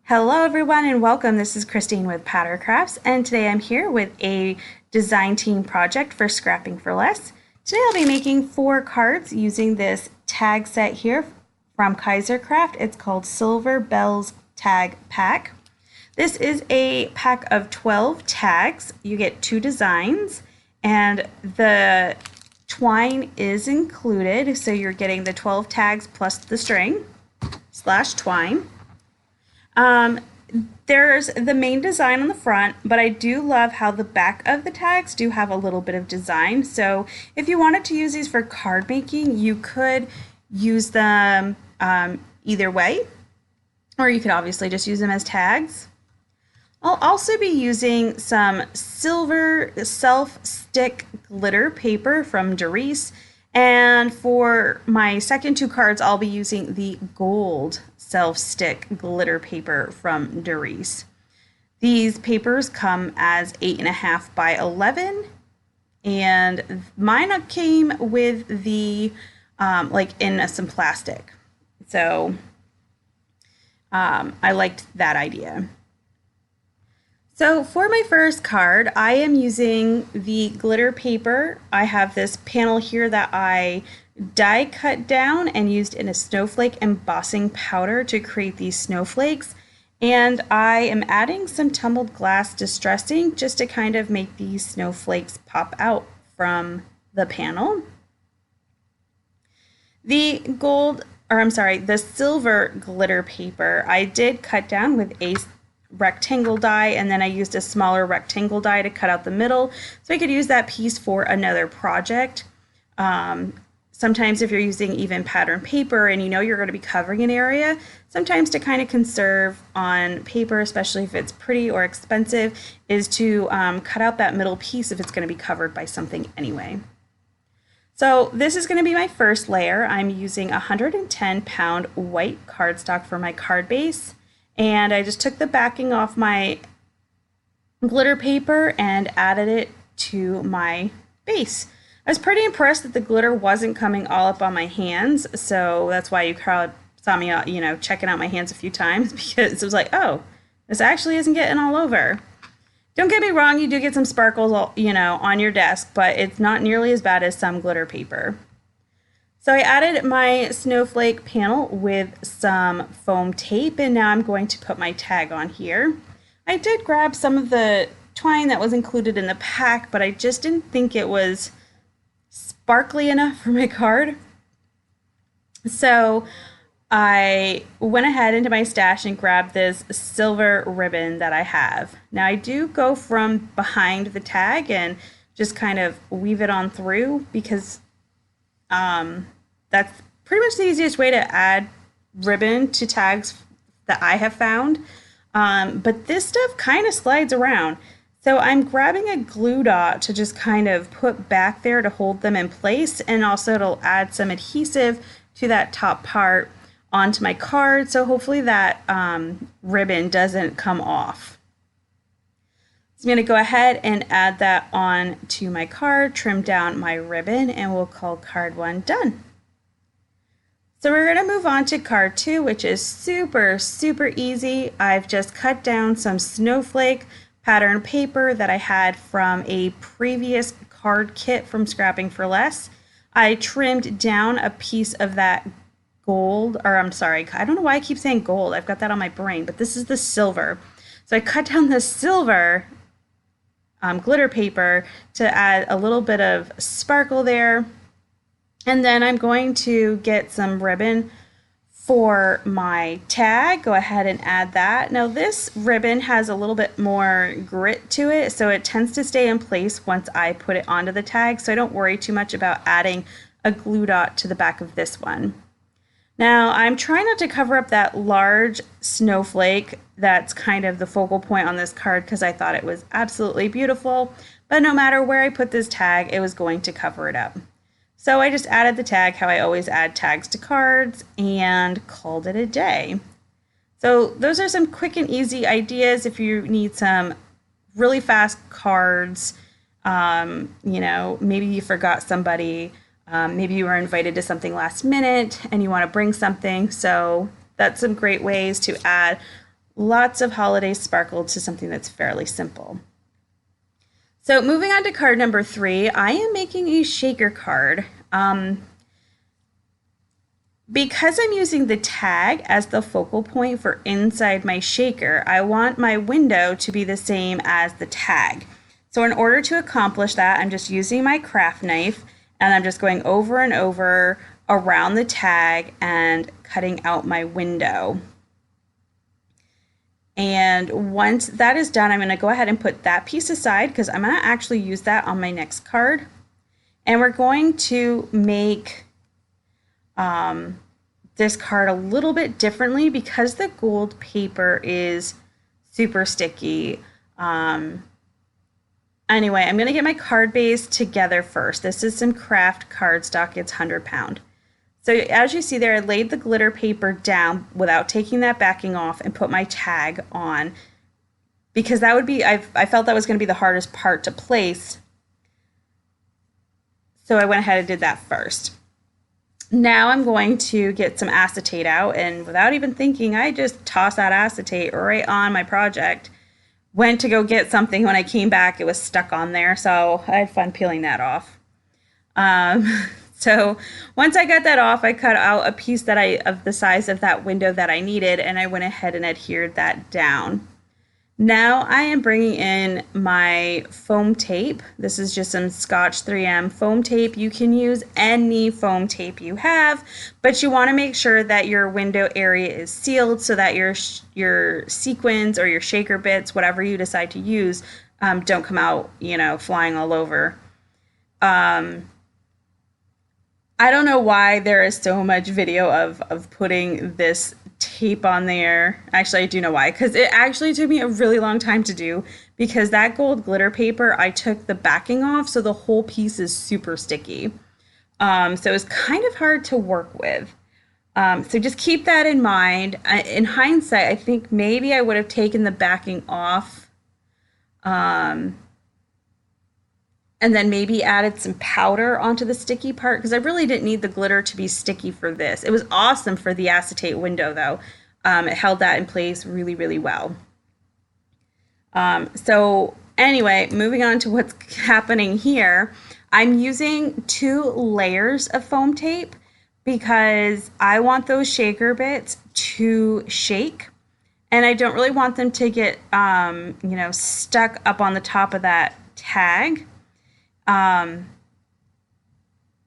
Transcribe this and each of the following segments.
Hello everyone and welcome. This is Christine with Kaisercraft, and today I'm here with a design team project for Scrapping for Less. Today I'll be making 4 cards using this tag set here from Kaisercraft. It's called Silver Bells Tag Pack. This is a pack of 12 tags. You get 2 designs and the twine is included, so you're getting the 12 tags plus the string / twine. There's the main design on the front, but I do love how the back of the tags do have a little bit of design. So if you wanted to use these for card making, you could use them either way, or you could obviously just use them as tags. I'll also be using some silver self-stick glitter paper from Darice. And for my second 2 cards, I'll be using the gold self-stick glitter paper from Darice. These papers come as 8.5 by 11, and mine came with the in some plastic. So I liked that idea. So for my first card, I am using the glitter paper. I have this panel here that I die cut down and used in a snowflake embossing powder to create these snowflakes. And I am adding some tumbled glass distressing just to kind of make these snowflakes pop out from the panel. The silver glitter paper, I did cut down with a rectangle die, and then I used a smaller rectangle die to cut out the middle so I could use that piece for another project. Sometimes if you're using even pattern paper and you know you're going to be covering an area, sometimes to kind of conserve on paper, especially if it's pretty or expensive, is to cut out that middle piece if it's going to be covered by something anyway. So this is going to be my first layer. I'm using 110-pound white cardstock for my card base. And I just took the backing off my glitter paper and added it to my base. I was pretty impressed that the glitter wasn't coming all up on my hands, so that's why you saw me, checking out my hands a few times, because it was like, oh, this actually isn't getting all over. Don't get me wrong, you do get some sparkles, on your desk, but it's not nearly as bad as some glitter paper. So I added my snowflake panel with some foam tape, and now I'm going to put my tag on here. I did grab some of the twine that was included in the pack, but I just didn't think it was sparkly enough for my card. So I went ahead into my stash and grabbed this silver ribbon that I have. Now I do go from behind the tag and just kind of weave it on through, because that's pretty much the easiest way to add ribbon to tags that I have found. But this stuff kind of slides around. So I'm grabbing a glue dot to just kind of put back there to hold them in place, and also it'll add some adhesive to that top part onto my card. So hopefully that ribbon doesn't come off. So I'm going to go ahead and add that on to my card, trim down my ribbon, and we'll call card 1 done. So we're going to move on to card 2, which is super easy. I've just cut down some snowflake pattern paper that I had from a previous card kit from Scrapping for Less. I trimmed down a piece of that gold, or I'm sorry, I don't know why I keep saying gold. I've got that on my brain, but this is the silver. So I cut down the silver glitter paper to add a little bit of sparkle there. And then I'm going to get some ribbon for my tag. Go ahead and add that. Now this ribbon has a little bit more grit to it, so it tends to stay in place once I put it onto the tag, so I don't worry too much about adding a glue dot to the back of this one. Now I'm trying not to cover up that large snowflake that's kind of the focal point on this card, because I thought it was absolutely beautiful, but no matter where I put this tag, it was going to cover it up. So I just added the tag how I always add tags to cards and called it a day. So those are some quick and easy ideas if you need some really fast cards. Maybe you forgot somebody, maybe you were invited to something last minute and you want to bring something. So that's some great ways to add lots of holiday sparkle to something that's fairly simple. So moving on to card number 3, I am making a shaker card. Because I'm using the tag as the focal point for inside my shaker, I want my window to be the same as the tag. So in order to accomplish that, I'm just using my craft knife and I'm just going over and over around the tag and cutting out my window. And once that is done, I'm going to go ahead and put that piece aside because I'm going to actually use that on my next card. And we're going to make this card a little bit differently because the gold paper is super sticky. Anyway, I'm going to get my card base together first. This is some craft cardstock. It's 100 pound. So as you see there, I laid the glitter paper down without taking that backing off and put my tag on because that would be, I felt that was going to be the hardest part to place. So I went ahead and did that first. Now I'm going to get some acetate out, and without even thinking, I just tossed that acetate right on my project. Went to go get something. When I came back, it was stuck on there, so I had fun peeling that off. So once I got that off, I cut out a piece that of the size of that window that I needed, and I went ahead and adhered that down. Now I am bringing in my foam tape. This is just some Scotch 3M foam tape. You can use any foam tape you have, but you want to make sure that your window area is sealed so that your sequins or your shaker bits, whatever you decide to use, don't come out, flying all over. I don't know why there is so much video of putting this tape on there. Actually, I do know why, because it actually took me a really long time to do because that gold glitter paper, I took the backing off, so the whole piece is super sticky. So it was kind of hard to work with. So just keep that in mind. In hindsight, I think maybe I would have taken the backing off and then maybe added some powder onto the sticky part because I really didn't need the glitter to be sticky for this. It was awesome for the acetate window though. It held that in place really, really well. So anyway, moving on to what's happening here, I'm using 2 layers of foam tape because I want those shaker bits to shake and I don't really want them to get, stuck up on the top of that tag.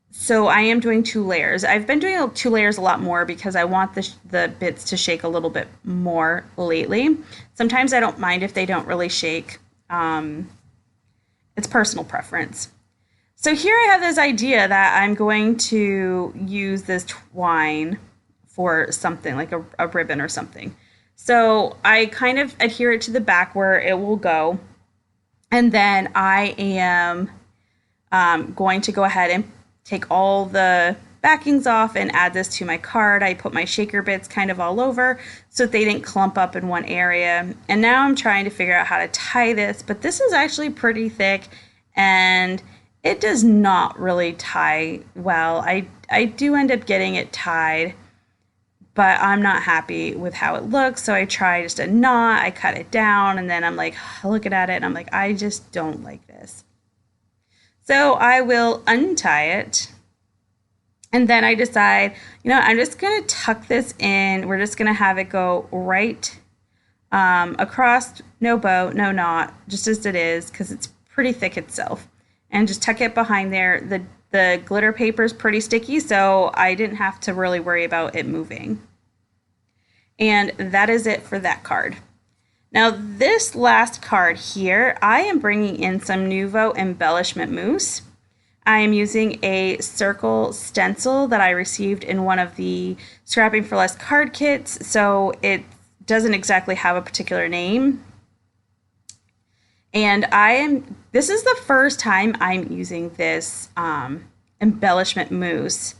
So I am doing 2 layers. I've been doing 2 layers a lot more because I want the bits to shake a little bit more lately. Sometimes I don't mind if they don't really shake. It's personal preference. So here I have this idea that I'm going to use this twine for something like a ribbon or something. So I kind of adhere it to the back where it will go. And then I am going to go ahead and take all the backings off and add this to my card. I put my shaker bits kind of all over so that they didn't clump up in one area. And now I'm trying to figure out how to tie this, but this is actually pretty thick and it does not really tie well. I do end up getting it tied, but I'm not happy with how it looks. So I try just a knot, I cut it down, and then I'm like looking at it and I'm like, I just don't like this. So I will untie it. And then I decide, I'm just going to tuck this in. We're just going to have it go right across, no bow, no knot, just as it is, because it's pretty thick itself. And just tuck it behind there. The glitter paper is pretty sticky, so I didn't have to really worry about it moving. And that is it for that card. Now this last card here, I am bringing in some Nuvo Embellishment Mousse. I am using a circle stencil that I received in one of the Scrapping for Less card kits, so it doesn't exactly have a particular name. And this is the first time I'm using this embellishment mousse.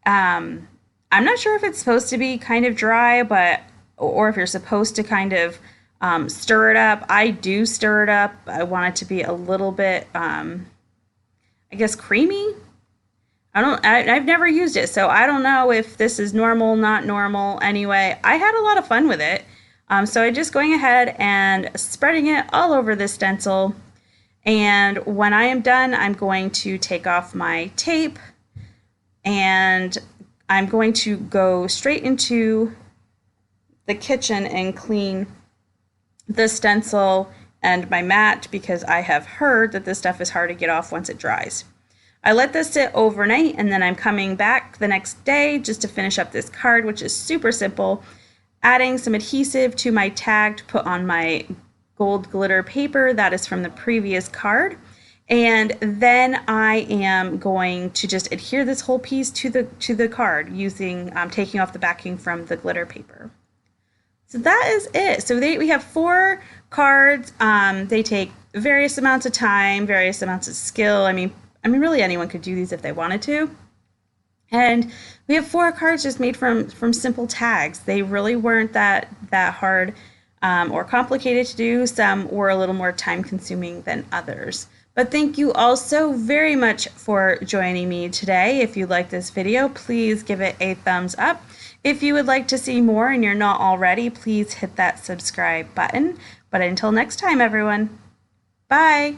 I'm not sure if it's supposed to be kind of dry, or if you're supposed to kind of stir it up. I do stir it up. I want it to be a little bit, I guess, creamy. I've never used it, so I don't know if this is normal, not normal. Anyway, I had a lot of fun with it. So I'm just going ahead and spreading it all over the stencil. And when I am done, I'm going to take off my tape and I'm going to go straight into the kitchen and clean the stencil and my mat because I have heard that this stuff is hard to get off once it dries. I let this sit overnight and then I'm coming back the next day just to finish up this card, which is super simple, adding some adhesive to my tag to put on my gold glitter paper that is from the previous card. And then I am going to just adhere this whole piece to the card using taking off the backing from the glitter paper. So that is it. So we have 4 cards. They take various amounts of time, various amounts of skill. I mean, really anyone could do these if they wanted to. And we have 4 cards just made from simple tags. They really weren't that hard or complicated to do. Some were a little more time consuming than others. But thank you all so very much for joining me today. If you like this video, please give it a thumbs up. If you would like to see more and you're not already, please hit that subscribe button. But until next time, everyone, bye.